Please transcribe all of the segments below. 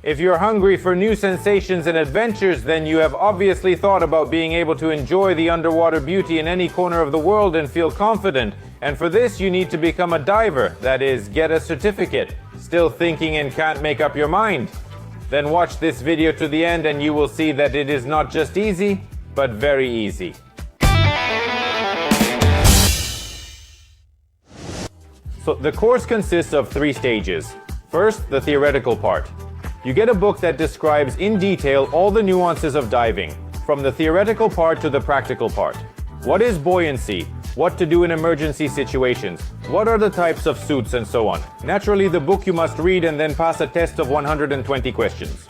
If you're hungry for new sensations and adventures, then you have obviously thought about being able to enjoy the underwater beauty in any corner of the world and feel confident. And for this, you need to become a diver, that is, get a certificate. Still thinking and can't make up your mind? Then watch this video to the end and you will see that it is not just easy, but very easy. So the course consists of 3 stages. First, the theoretical part. You get a book that describes in detail all the nuances of diving, from the theoretical part to the practical part. What is buoyancy? What to do in emergency situations? What are the types of suits and so on? Naturally, the book you must read and then pass a test of 120 questions.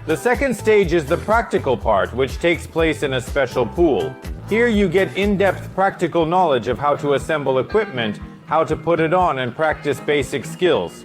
The second stage is the practical part, which takes place in a special pool. Here you get in-depth practical knowledge of how to assemble equipment, how to put it on, and practice basic skills.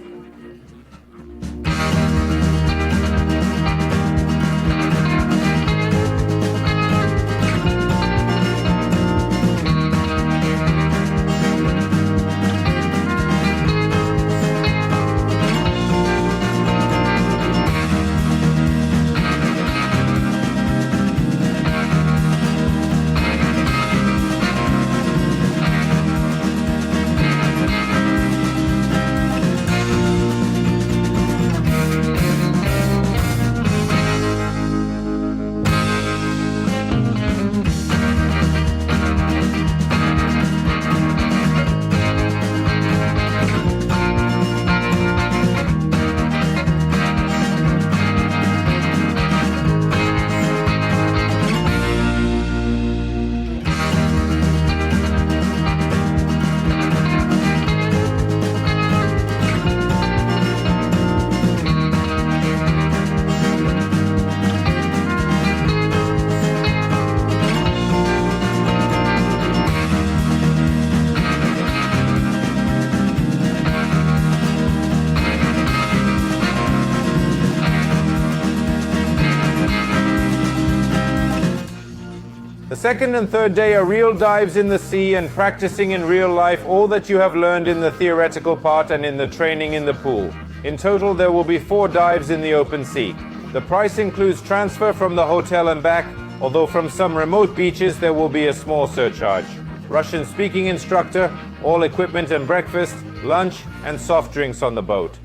The second and third day are real dives in the sea and practicing in real life all that you have learned in the theoretical part and in the training in the pool. In total, there will be 4 dives in the open sea. The price includes transfer from the hotel and back, although from some remote beaches there will be a small surcharge. Russian-speaking instructor, all equipment and breakfast, lunch, and soft drinks on the boat.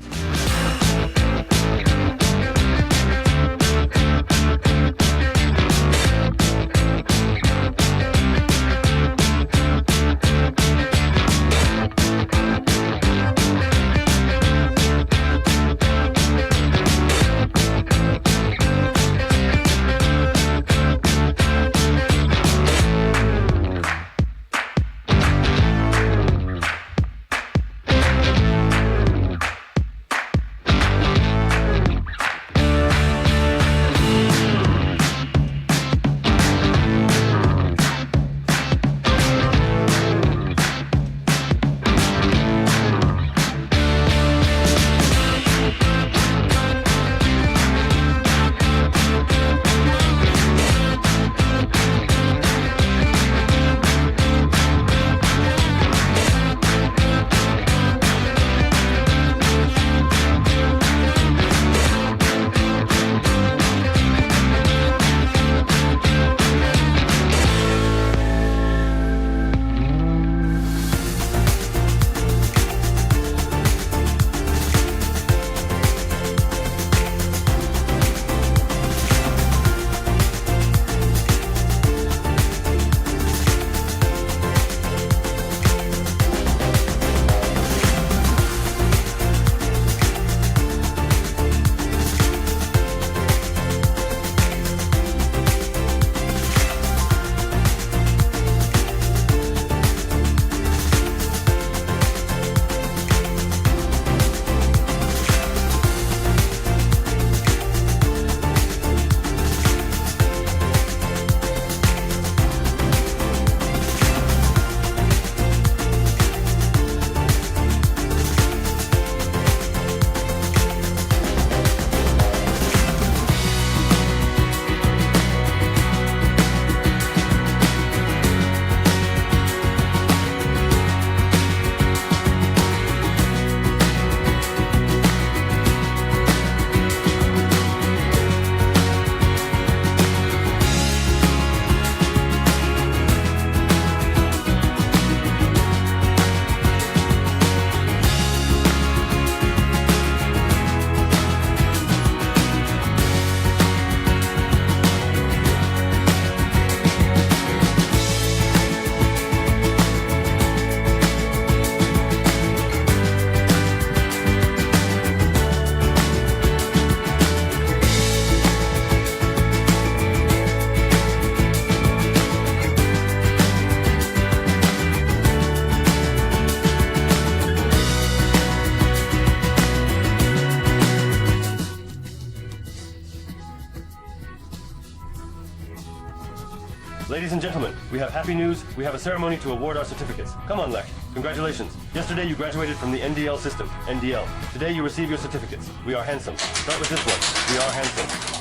Ladies and gentlemen, we have happy news. We have a ceremony to award our certificates. Come on, Lek. Congratulations. Yesterday you graduated from the NDL system, NDL. Today you receive your certificates. We are handsome. Start with this one. We are handsome.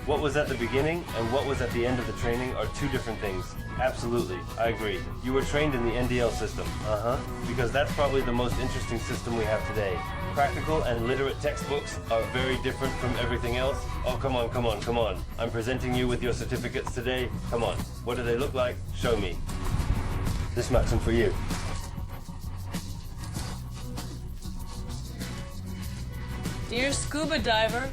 What was at the beginning and what was at the end of the training are two different things. Absolutely, I agree. You were trained in the NDL system. Because that's probably the most interesting system we have today. Practical and literate textbooks are very different from everything else. Oh, come on, come on, come on. I'm presenting you with your certificates today. Come on. What do they look like? Show me. This Maxim for you. Dear scuba diver,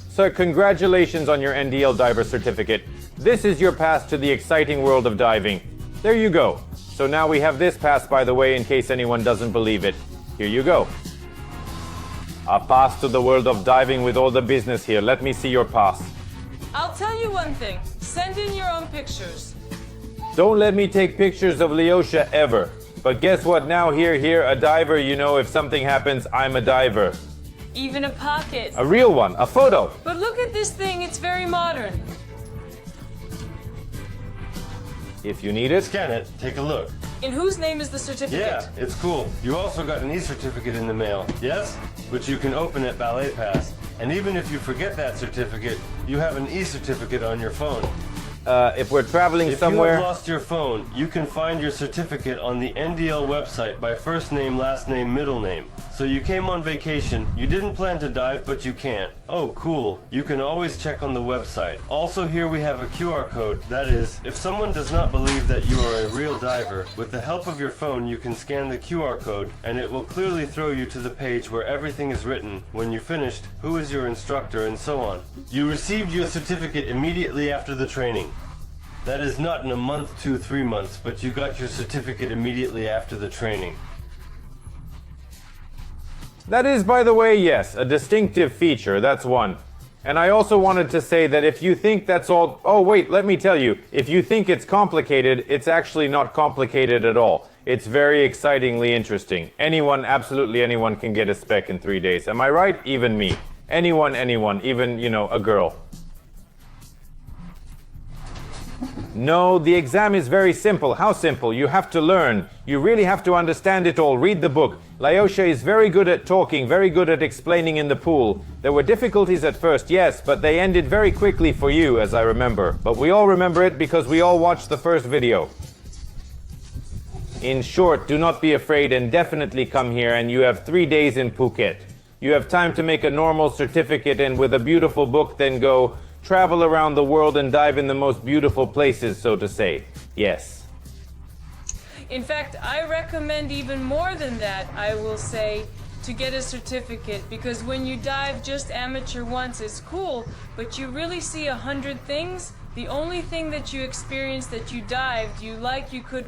Sir, congratulations on your NDL diver certificate. This is your pass to the exciting world of diving. There you go. So now we have this pass, by the way, in case anyone doesn't believe it. Here you go. A pass to the world of diving with all the business here. Let me see your pass. I'll tell you one thing. Send in your own pictures. Don't let me take pictures of Leosha ever. But guess what? Now here, a diver, you know, if something happens, I'm a diver. Even a pocket. A real one, a photo. But look at this thing, it's very modern. If you need it. Scan it, take a look. In whose name is the certificate? Yeah, it's cool. You also got an e-certificate in the mail, yes? Which you can open at Ballet Pass. And even if you forget that certificate, you have an e-certificate on your phone. If we're traveling somewhere. If you have lost your phone, you can find your certificate on the NDL website by first name, last name, middle name. So you came on vacation, you didn't plan to dive, but you can't. Oh, cool. You can always check on the website. Also here we have a QR code. That is, if someone does not believe that you are a real diver, with the help of your phone you can scan the QR code and it will clearly throw you to the page where everything is written, when you finished, who is your instructor, and so on. You received your certificate immediately after the training. That is not in a month, 2, 3 months, but you got your certificate immediately after the training. That is, by the way, yes, a distinctive feature, that's one. And I also wanted to say that if you think that's all... Oh, wait, let me tell you. If you think it's complicated, it's actually not complicated at all. It's very excitingly interesting. Anyone, absolutely anyone can get a spec in 3 days. Am I right? Even me. Anyone, even, you know, a girl. No, the exam is very simple. How simple? You have to learn. You really have to understand it all. Read the book. Laosha is very good at talking, very good at explaining in the pool. There were difficulties at first, yes, but they ended very quickly for you, as I remember. But we all remember it because we all watched the first video. In short, do not be afraid and definitely come here, and you have 3 days in Phuket. You have time to make a normal certificate and with a beautiful book then go travel around the world and dive in the most beautiful places, so to say. Yes. In fact, I recommend even more than that, I will say, to get a certificate, because when you dive just amateur once, it's cool, but you really see 100 things. The only thing that you experienced that you dived, you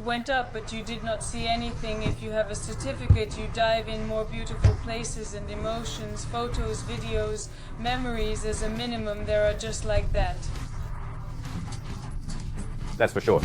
went up, but you did not see anything. If you have a certificate, you dive in more beautiful places and emotions, photos, videos, memories. As a minimum, there are just like that. That's for sure.